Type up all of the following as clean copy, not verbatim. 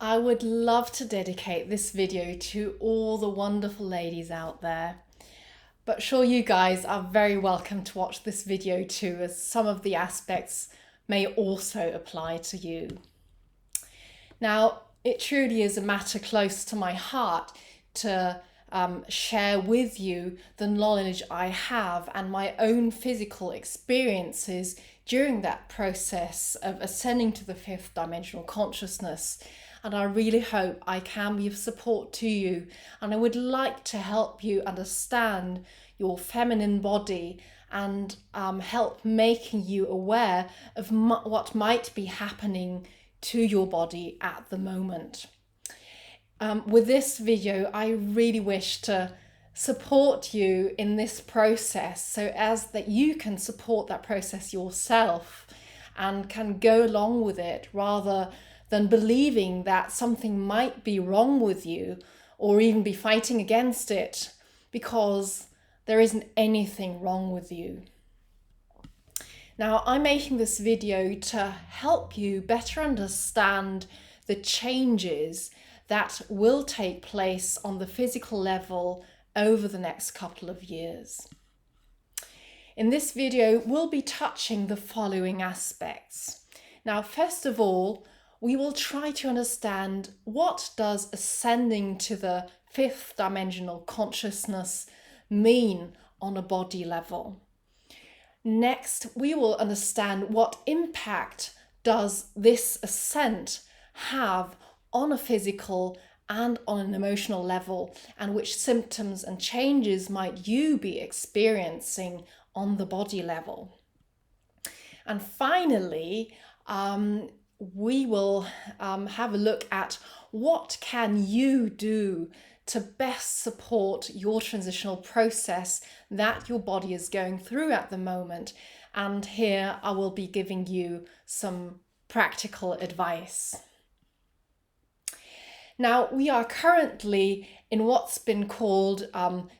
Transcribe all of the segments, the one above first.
I would love to dedicate this video to all the wonderful ladies out there, but sure you guys are very welcome to watch this video too, as some of the aspects may also apply to you. Now, it truly is a matter close to my heart to share with you the knowledge I have and my own physical experiences during that process of ascending to the fifth dimensional consciousness. And I really hope I can be of support to you. And I would like to help you understand your feminine body and help making you aware of what might be happening to your body at the moment. With this video, I really wish to support you in this process so as that you can support that process yourself and can go along with it rather than believing that something might be wrong with you or even be fighting against it, because there isn't anything wrong with you. Now, I'm making this video to help you better understand the changes that will take place on the physical level over the next couple of years. In this video, we'll be touching the following aspects. Now, first of all, we will try to understand what does ascending to the fifth dimensional consciousness mean on a body level. Next, we will understand what impact does this ascent have on a physical and on an emotional level, and which symptoms and changes might you be experiencing on the body level. And finally, we will have a look at what can you do to best support your transitional process that your body is going through at the moment. And here I will be giving you some practical advice. Now, we are currently in what's been called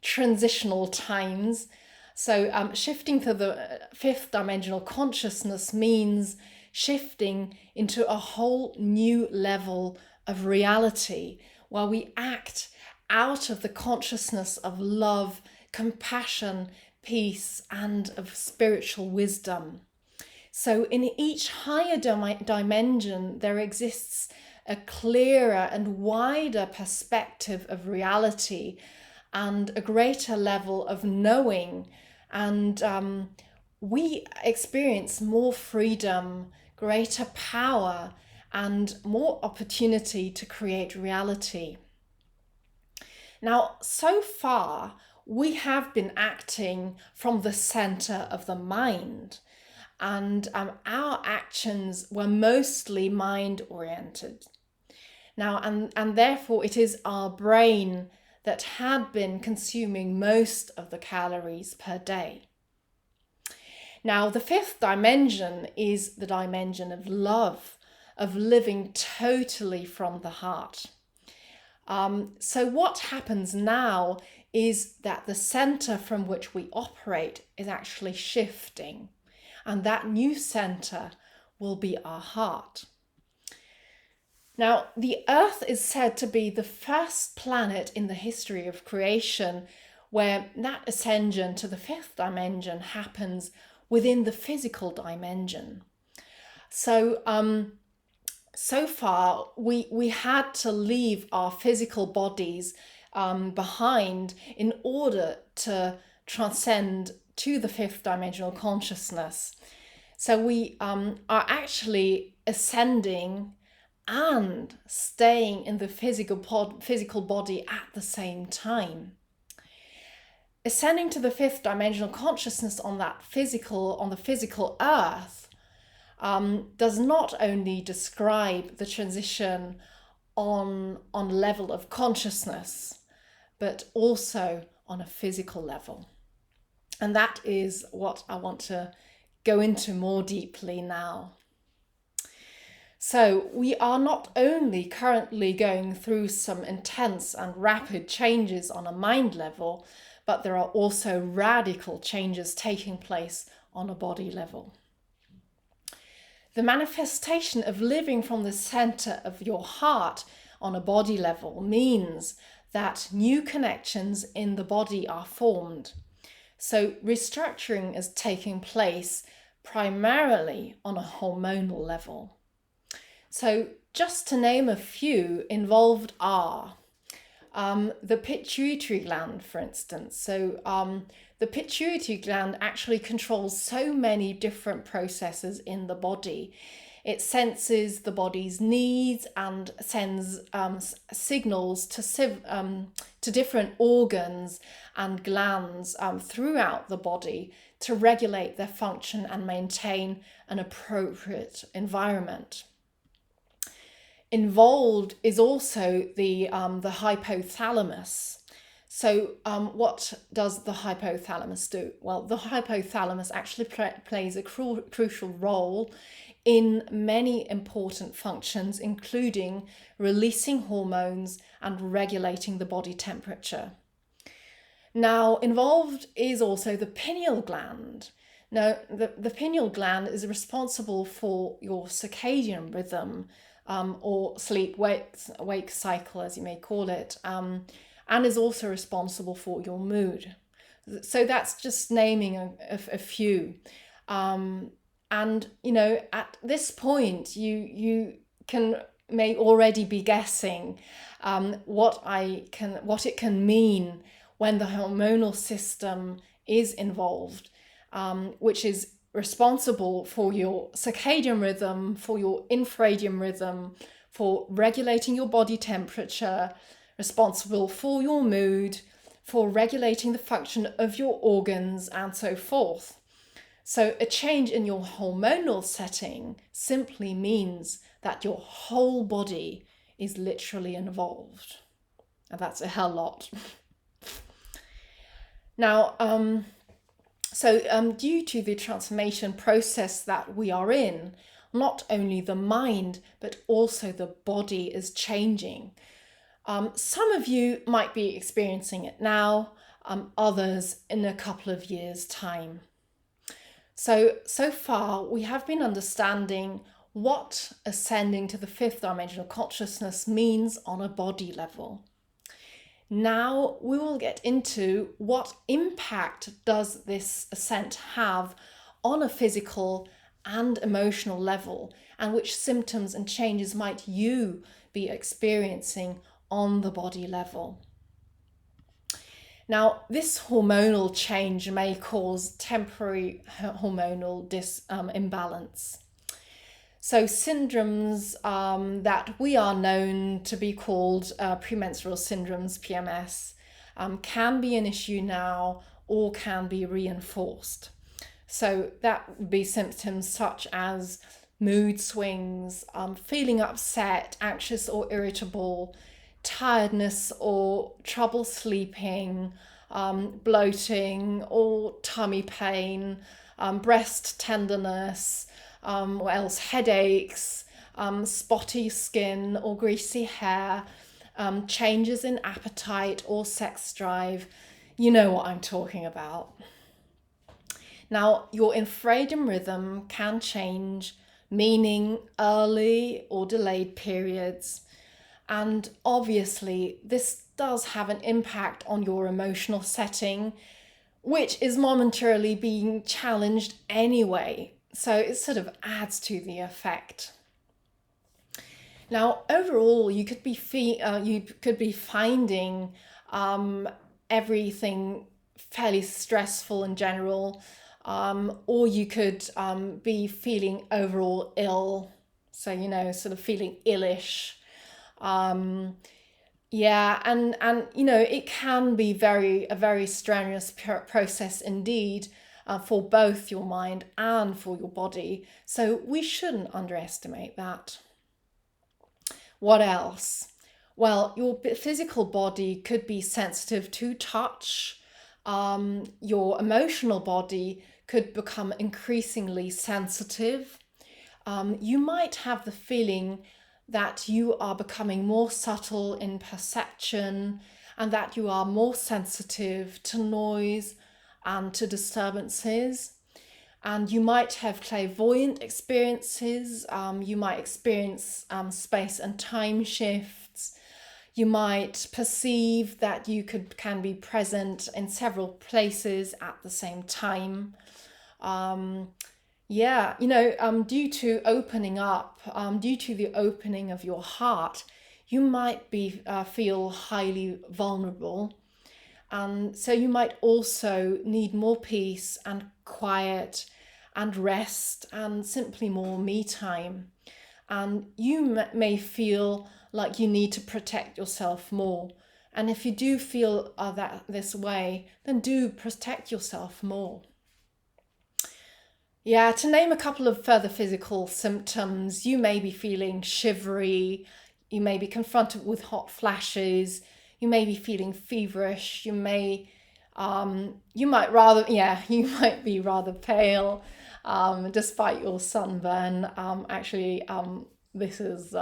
transitional times. So shifting to the fifth dimensional consciousness means shifting into a whole new level of reality where we act out of the consciousness of love, compassion, peace, and of spiritual wisdom. So in each higher dimension, there exists a clearer and wider perspective of reality and a greater level of knowing, and we experience more freedom, greater power, and more opportunity to create reality. Now, so far, we have been acting from the center of the mind, and our actions were mostly mind-oriented. Now, and therefore, it is our brain that had been consuming most of the calories per day. Now, the fifth dimension is the dimension of love, of living totally from the heart. So what happens now is that the center from which we operate is actually shifting, and that new center will be our heart. Now, the Earth is said to be the first planet in the history of creation where that ascension to the fifth dimension happens within the physical dimension. So, so far, we had to leave our physical bodies behind in order to transcend to the fifth dimensional consciousness. So we are actually ascending and staying in the physical body at the same time. Ascending to the fifth dimensional consciousness on the physical earth does not only describe the transition on level of consciousness, but also on a physical level. And that is what I want to go into more deeply now. So we are not only currently going through some intense and rapid changes on a mind level, but there are also radical changes taking place on a body level. The manifestation of living from the center of your heart on a body level means that new connections in the body are formed. So restructuring is taking place primarily on a hormonal level. So just to name a few involved are the pituitary gland, for instance. So the pituitary gland actually controls so many different processes in the body. It senses the body's needs and sends signals to different organs and glands throughout the body to regulate their function and maintain an appropriate environment. Involved is also the hypothalamus. So what does the hypothalamus do? Well, the hypothalamus actually plays a crucial role in many important functions, including releasing hormones and regulating the body temperature. Now, involved is also the pineal gland. Now, the pineal gland is responsible for your circadian rhythm, or sleep-wake cycle, as you may call it, and is also responsible for your mood. So that's just naming a few. And at this point, you may already be guessing what it can mean when the hormonal system is involved, which is responsible for your circadian rhythm, for your infradian rhythm, for regulating your body temperature, responsible for your mood, for regulating the function of your organs, and so forth. So a change in your hormonal setting simply means that your whole body is literally involved. And that's a hell lot. Now, due to the transformation process that we are in, not only the mind, but also the body is changing. Some of you might be experiencing it now, others in a couple of years' time. So far, we have been understanding what ascending to the fifth dimensional consciousness means on a body level. Now we will get into what impact does this ascent have on a physical and emotional level, and which symptoms and changes might you be experiencing on the body level. Now, this hormonal change may cause temporary hormonal imbalance. So syndromes that we are known to be called premenstrual syndromes, PMS, can be an issue now or can be reinforced. So that would be symptoms such as mood swings, feeling upset, anxious or irritable, tiredness or trouble sleeping, bloating or tummy pain, breast tenderness, what else? Headaches, spotty skin or greasy hair, changes in appetite or sex drive. You know what I'm talking about. Now, your infradian rhythm can change, meaning early or delayed periods. And obviously, this does have an impact on your emotional setting, which is momentarily being challenged anyway. So it sort of adds to the effect. Now, overall, you could be finding everything fairly stressful in general, or you could be feeling overall ill. So sort of feeling illish. And it can be a very strenuous process indeed. For both your mind and for your body. So we shouldn't underestimate that. What else? Well, your physical body could be sensitive to touch. Your emotional body could become increasingly sensitive. You might have the feeling that you are becoming more subtle in perception and that you are more sensitive to noise and to disturbances. And you might have clairvoyant experiences. You might experience space and time shifts. You might perceive that you can be present in several places at the same time. Due to opening up, due to the opening of your heart, you might be feel highly vulnerable. And so you might also need more peace and quiet and rest and simply more me time. And you may feel like you need to protect yourself more. And if you do feel that this way, then do protect yourself more. Yeah, to name a couple of further physical symptoms, you may be feeling shivery, you may be confronted with hot flashes, you may be feeling feverish, you might be rather pale, despite your sunburn. This is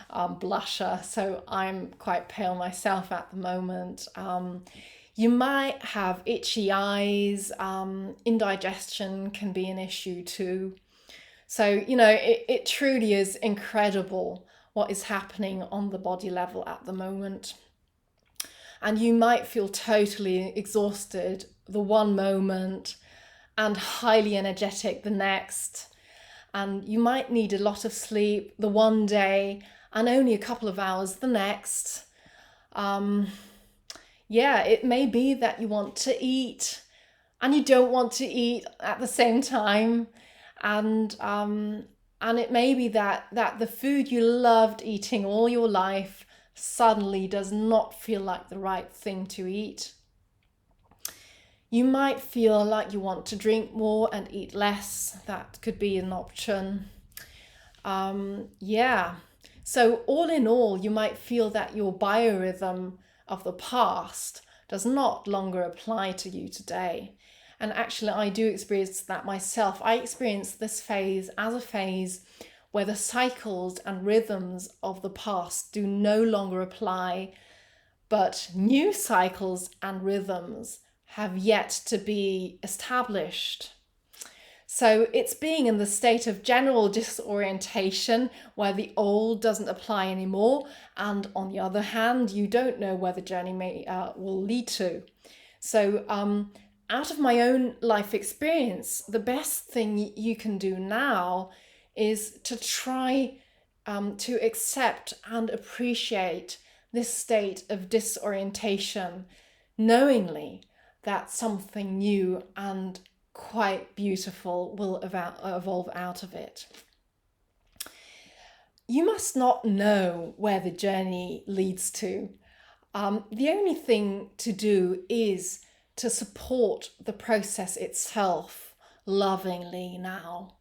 blusher, so I'm quite pale myself at the moment. You might have itchy eyes, indigestion can be an issue too. So, it truly is incredible what is happening on the body level at the moment. And you might feel totally exhausted the one moment and highly energetic the next. And you might need a lot of sleep the one day and only a couple of hours the next. It may be that you want to eat and you don't want to eat at the same time. And it may be that the food you loved eating all your life suddenly does not feel like the right thing to eat. You might feel like you want to drink more and eat less. That could be an option. So all in all, you might feel that your biorhythm of the past does not longer apply to you today. And actually, I do experience that myself. I experience this phase as a phase where the cycles and rhythms of the past do no longer apply, but new cycles and rhythms have yet to be established. So it's being in the state of general disorientation where the old doesn't apply anymore, and on the other hand, you don't know where the journey will lead to. So out of my own life experience, the best thing you can do now is to try to accept and appreciate this state of disorientation, knowingly that something new and quite beautiful will evolve out of it. You must not know where the journey leads to. The only thing to do is to support the process itself lovingly now.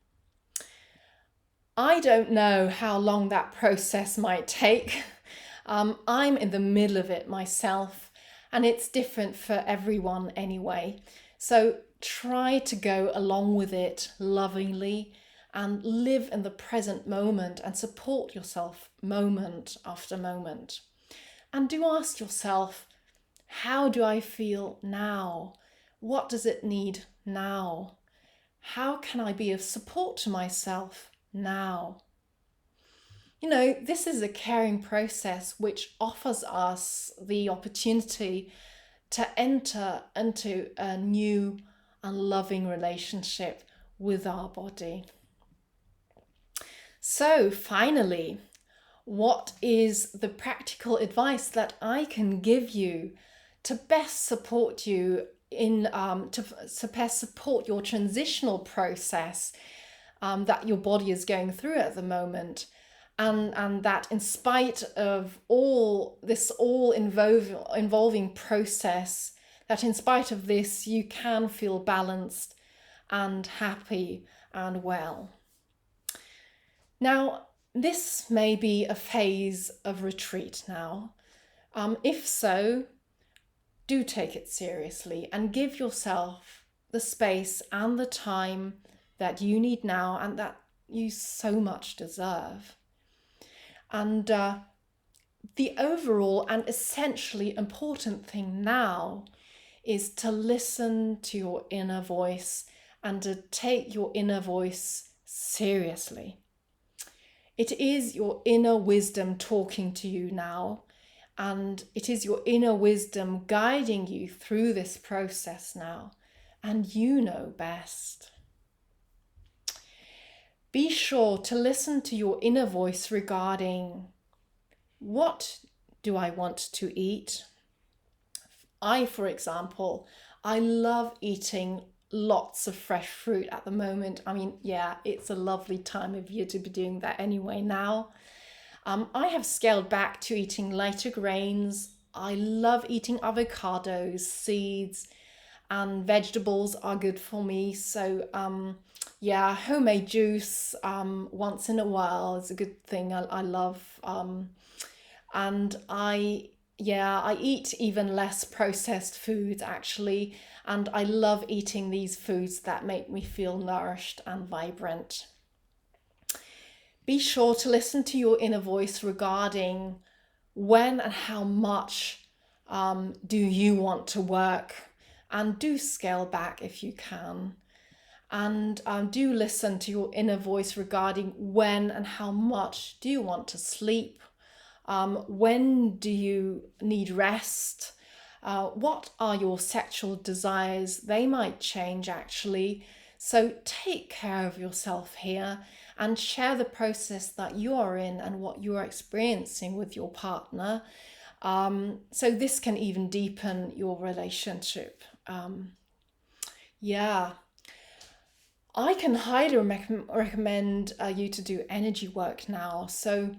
I don't know how long that process might take. I'm in the middle of it myself, and it's different for everyone anyway. So try to go along with it lovingly and live in the present moment and support yourself moment after moment. And do ask yourself, how do I feel now? What does it need now? How can I be of support to myself now? This is a caring process which offers us the opportunity to enter into a new and loving relationship with our body. So finally, what is the practical advice that I can give you to best support you to best support your transitional process that your body is going through at the moment, and that in spite of all involving process, that in spite of this you can feel balanced and happy and well. Now, this may be a phase of retreat now. If so, do take it seriously and give yourself the space and the time that you need now and that you so much deserve. And the overall and essentially important thing now is to listen to your inner voice and to take your inner voice seriously. It is your inner wisdom talking to you now, and it is your inner wisdom guiding you through this process now, and you know best. Be sure to listen to your inner voice regarding what do I want to eat? For example, I love eating lots of fresh fruit at the moment. I mean, yeah, it's a lovely time of year to be doing that anyway now. I have scaled back to eating lighter grains. I love eating avocados, seeds, and vegetables are good for me. So, yeah, homemade juice once in a while is a good thing. I love. And I eat even less processed foods actually. And I love eating these foods that make me feel nourished and vibrant. Be sure to listen to your inner voice regarding when and how much do you want to work, and do scale back if you can. And do listen to your inner voice regarding when and how much do you want to sleep. When do you need rest? What are your sexual desires? They might change actually. So take care of yourself here and share the process that you are in and what you are experiencing with your partner. So this can even deepen your relationship. Yeah. I can highly recommend you to do energy work now. So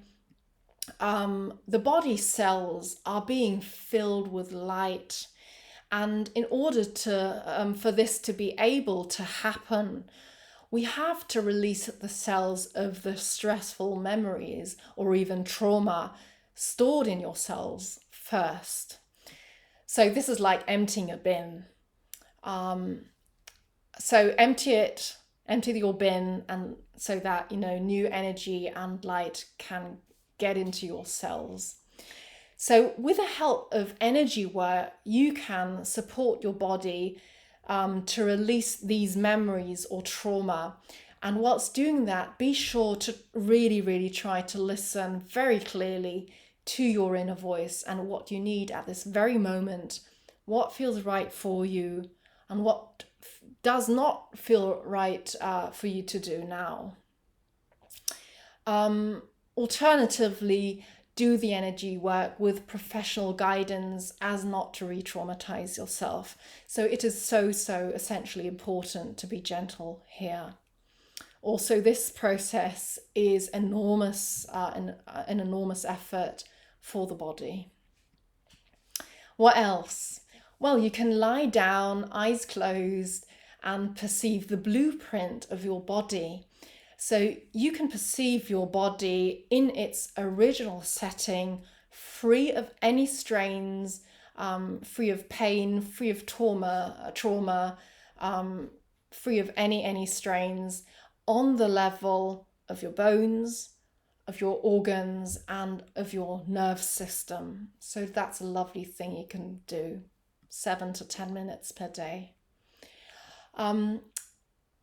the body cells are being filled with light, and in order to for this to be able to happen, we have to release the cells of the stressful memories or even trauma stored in your cells first. So this is like emptying a bin. So empty your bin, and so that new energy and light can get into your cells. So with the help of energy work, you can support your body to release these memories or trauma. And whilst doing that, be sure to really, really try to listen very clearly to your inner voice and what you need at this very moment, what feels right for you, and what does not feel right for you to do now. Alternatively, do the energy work with professional guidance as not to re-traumatize yourself. So it is so essentially important to be gentle here. Also, this process is enormous, an enormous effort for the body. What else? Well, you can lie down, eyes closed, and perceive the blueprint of your body. So you can perceive your body in its original setting, free of any strains, free of pain, free of trauma, free of any strains, on the level of your bones, of your organs, and of your nerve system. So that's a lovely thing you can do, 7 to 10 minutes per day. Or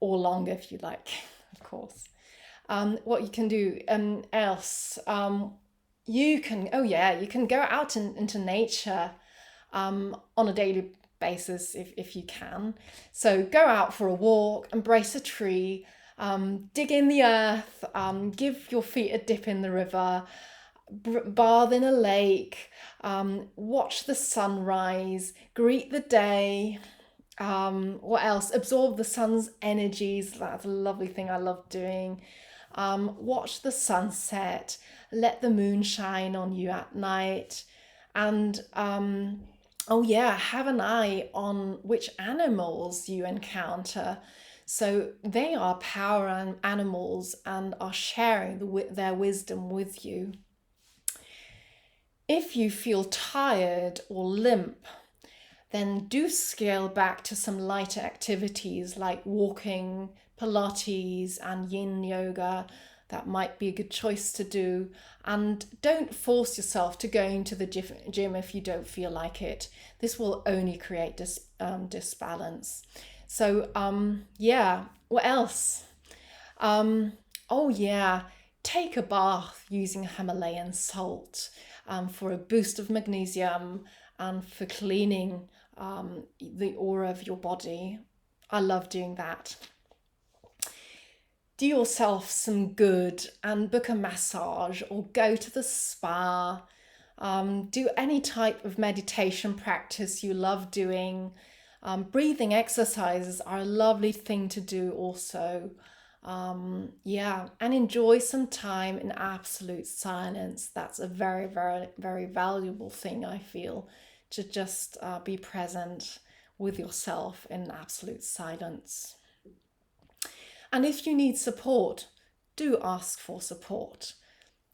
longer if you like, of course. What you can do else, you can go out into nature on a daily basis if you can. So go out for a walk, embrace a tree, dig in the earth, give your feet a dip in the river, bathe in a lake, watch the sunrise, greet the day. What else? Absorb the sun's energies. That's a lovely thing I love doing. Watch the sunset. Let the moon shine on you at night. And have an eye on which animals you encounter. So they are power animals and are sharing their wisdom with you. If you feel tired or limp, then do scale back to some lighter activities like walking, Pilates, and yin yoga. That might be a good choice to do. And don't force yourself to go into the gym if you don't feel like it. This will only create disbalance. So, yeah, what else? Um, oh, yeah, take a bath using Himalayan salt for a boost of magnesium and for cleaning the aura of your body. I love doing that. Do yourself some good and book a massage or go to the spa. Do any type of meditation practice you love doing. Breathing exercises are a lovely thing to do also. Yeah, and enjoy some time in absolute silence. That's a very, very, very valuable thing, I feel, to just be present with yourself in absolute silence. And if you need support, do ask for support.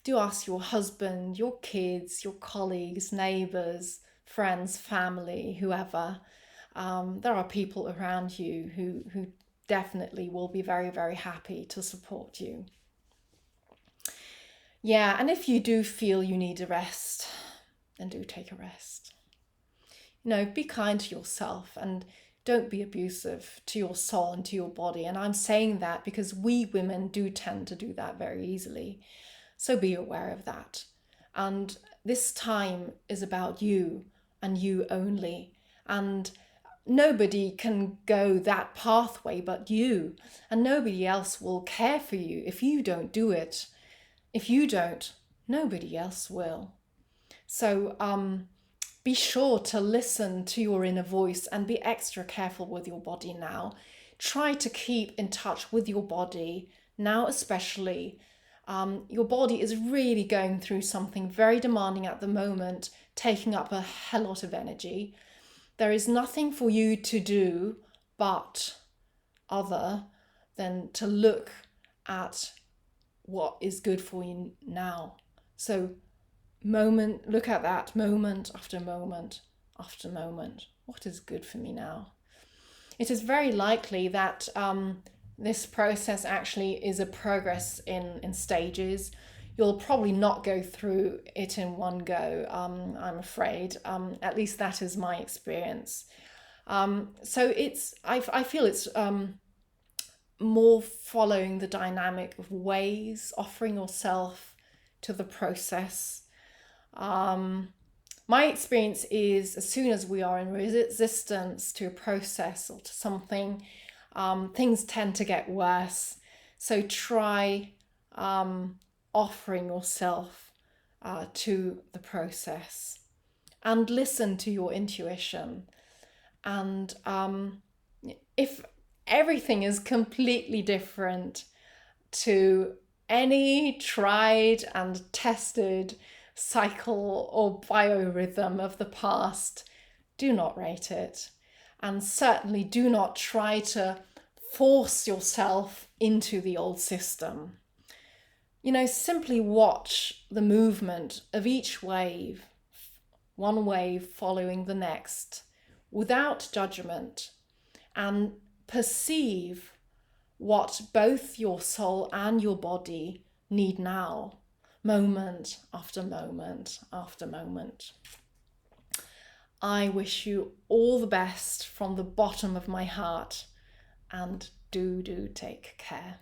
Do ask your husband, your kids, your colleagues, neighbours, friends, family, whoever. There are people around you who definitely will be very, very happy to support you. Yeah, and if you do feel you need a rest, then do take a rest. Be kind to yourself and don't be abusive to your soul and to your body. And I'm saying that because we women do tend to do that very easily. So be aware of that. And this time is about you and you only. And nobody can go that pathway but you. And nobody else will care for you if you don't do it. If you don't, nobody else will. So be sure to listen to your inner voice and be extra careful with your body now. Try to keep in touch with your body now, especially. Your body is really going through something very demanding at the moment, taking up a hell lot of energy. There is nothing for you to do but other than to look at what is good for you now. So look at that moment after moment after moment. What is good for me now? It is very likely that this process actually is a progress in stages. You'll probably not go through it in one go, I'm afraid. At least that is my experience. So I feel it's more following the dynamic of ways, offering yourself to the process. My experience is as soon as we are in resistance to a process or to something, things tend to get worse. So try offering yourself to the process and listen to your intuition. And if everything is completely different to any tried and tested cycle or biorhythm of the past, do not rate it. And certainly do not try to force yourself into the old system. Simply watch the movement of each wave, one wave following the next, without judgment, and perceive what both your soul and your body need now, moment after moment after moment. I wish you all the best from the bottom of my heart, and do take care.